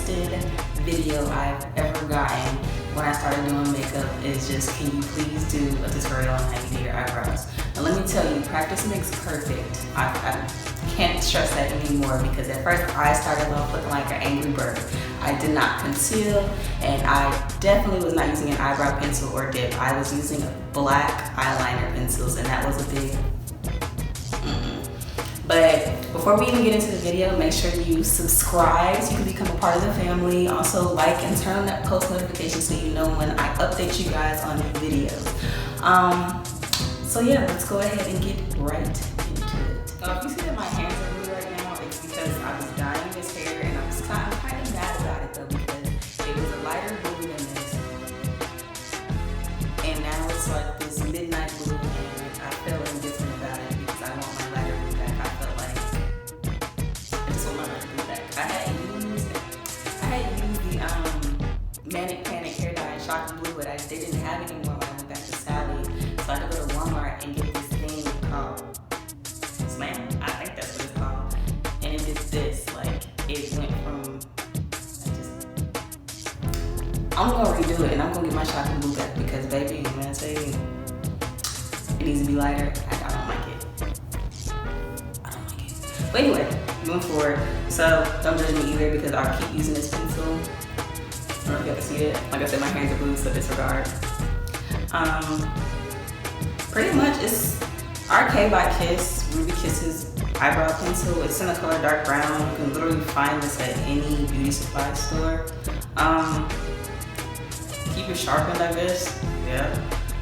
requested video I've ever gotten when I started doing makeup is just, can you please do a tutorial on how you do your eyebrows? And let me tell you, practice makes perfect. I can't stress that anymore, because at first I started off looking like an angry bird. I did not conceal, and I definitely was not using an eyebrow pencil or dip. I was using black eyeliner pencils, and that was a big But before we even get into the video, make sure you subscribe so you can become a part of the family. Also like and turn on that post notification so you know when I update you guys on new videos. So yeah, let's go ahead and get right into it. So if you see that my hands are blue right now, it's because I was dyeing this hair, and I'm kind of mad about it though, because it was a lighter blue than this, and now it's like this midnight blue, and I feel indifferent about it because I want my lighter blue back. I felt like I just want my lighter blue back. I had used the Manic Panic hair dye in chocolate blue, but they didn't have it anymore when I went back to Sally, so I had to go to Walmart and get this thing called Slam. I think that's what it's called, and it did this. Like, it went from I'm gonna redo it, and I'm gonna get my chocolate blue back, because baby, when I tell you, it needs to be lighter. I don't like it. I don't like it. But anyway, moving forward. So don't judge me either, because I'll keep using this pencil. I don't know if you guys can see it. Like I said, my hands are blue, so disregard. Pretty much it's RK by Kiss, Ruby Kiss's eyebrow pencil. It's in the color dark brown. You can literally find this at any beauty supply store. Keep it sharpened, I guess. Yeah.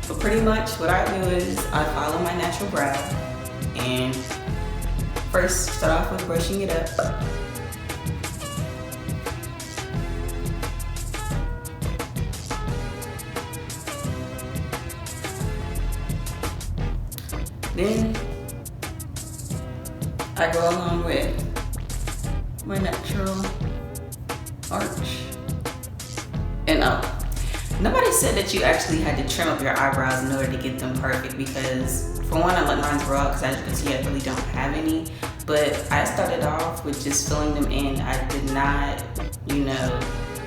But pretty much what I do is I follow my natural brow, and first start off with brushing it up. Then I go along with my natural arch. And nobody said that you actually had to trim up your eyebrows in order to get them perfect, because for one, I let mine grow out, because as you can see, I really don't have any. But I started off with just filling them in. I did not,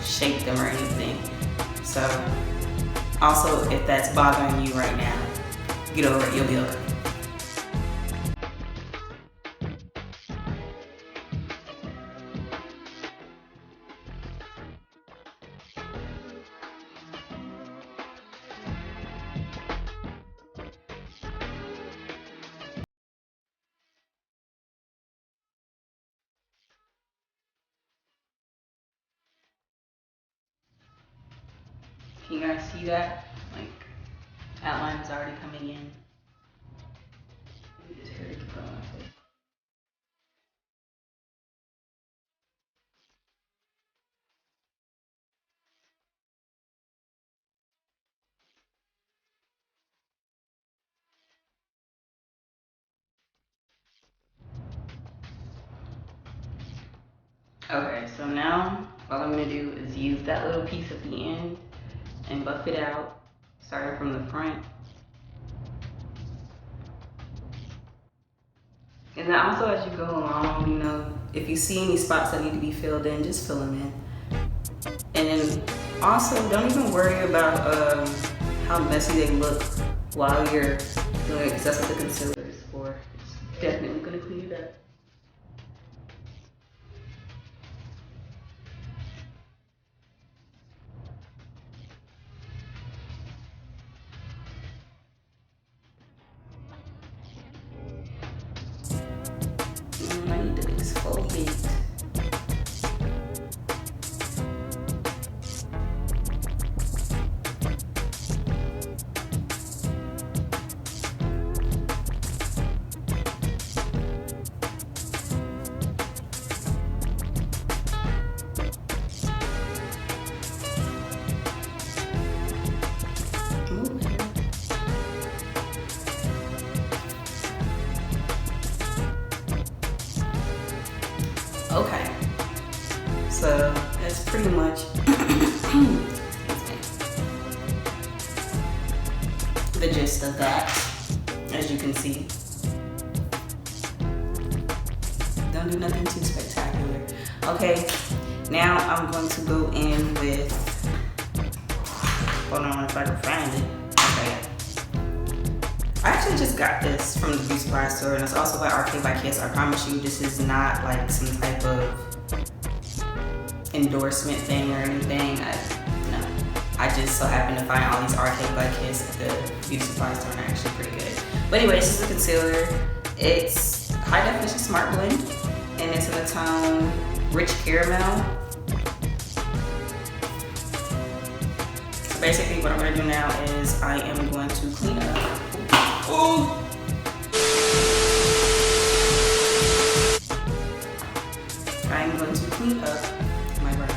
shape them or anything. So also, if that's bothering you right now, get over it, you'll be okay. Can you guys see that? Like, outline is already coming in. Let me just hurry to put on my face. Okay, so now all I'm gonna do is use that little piece at the end and buff it out, starting from the front. And then also, as you go along, if you see any spots that need to be filled in, just fill them in. And then also, don't even worry about how messy they look while you're doing it, because that's what the concealer is for. It's definitely gonna clean it up. I need to exfoliate. Okay, so that's pretty much the gist of that, as you can see. Don't do nothing too spectacular. Okay, Now I'm going to go in with, hold on if I can find it. Okay. I actually just got this from the beauty supply store, and it's also by RK by Kiss. I promise you, this is not like some type of endorsement thing or anything. No. I just so happen to find all these RK by Kiss at the beauty supply store, and they're actually pretty good. But anyway, this is a concealer. It's high definition smart blend, and it's in the tone Rich Caramel. So basically what I'm gonna do now is I am going to clean up. Ooh. I'm going to clean up my brow.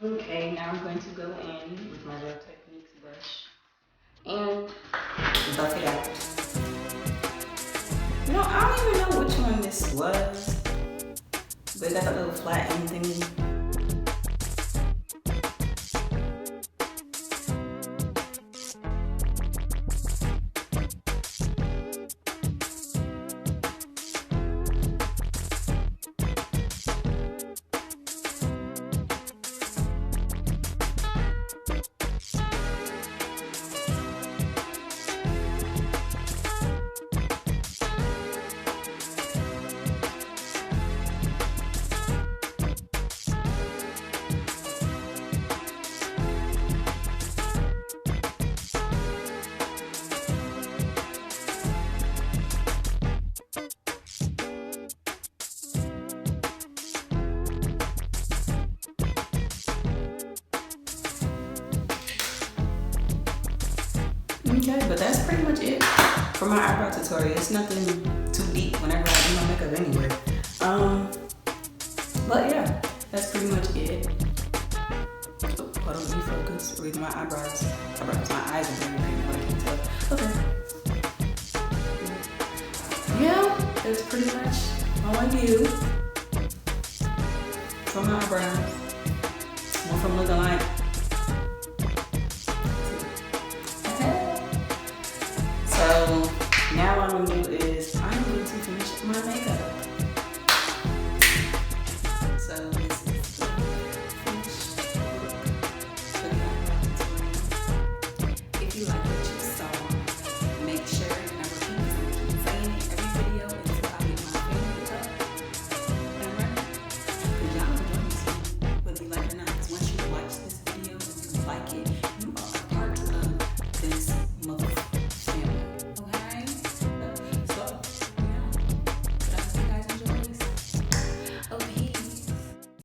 Okay, now I'm going to go in with my Real Techniques brush and buff it out. You know, I don't even know which one this was, but it got that little flat end thingy. Okay, but that's pretty much it for my eyebrow tutorial. It's nothing too deep whenever I do my makeup anyway. But yeah, that's pretty much it. Oh, hold on, let me focus. Read my eyebrows. My eyes are very green, I can tell. Okay. Yeah, that's pretty much all I do for my eyebrows. What I'm looking like. So now what I'm gonna do is I'm going to finish my makeup.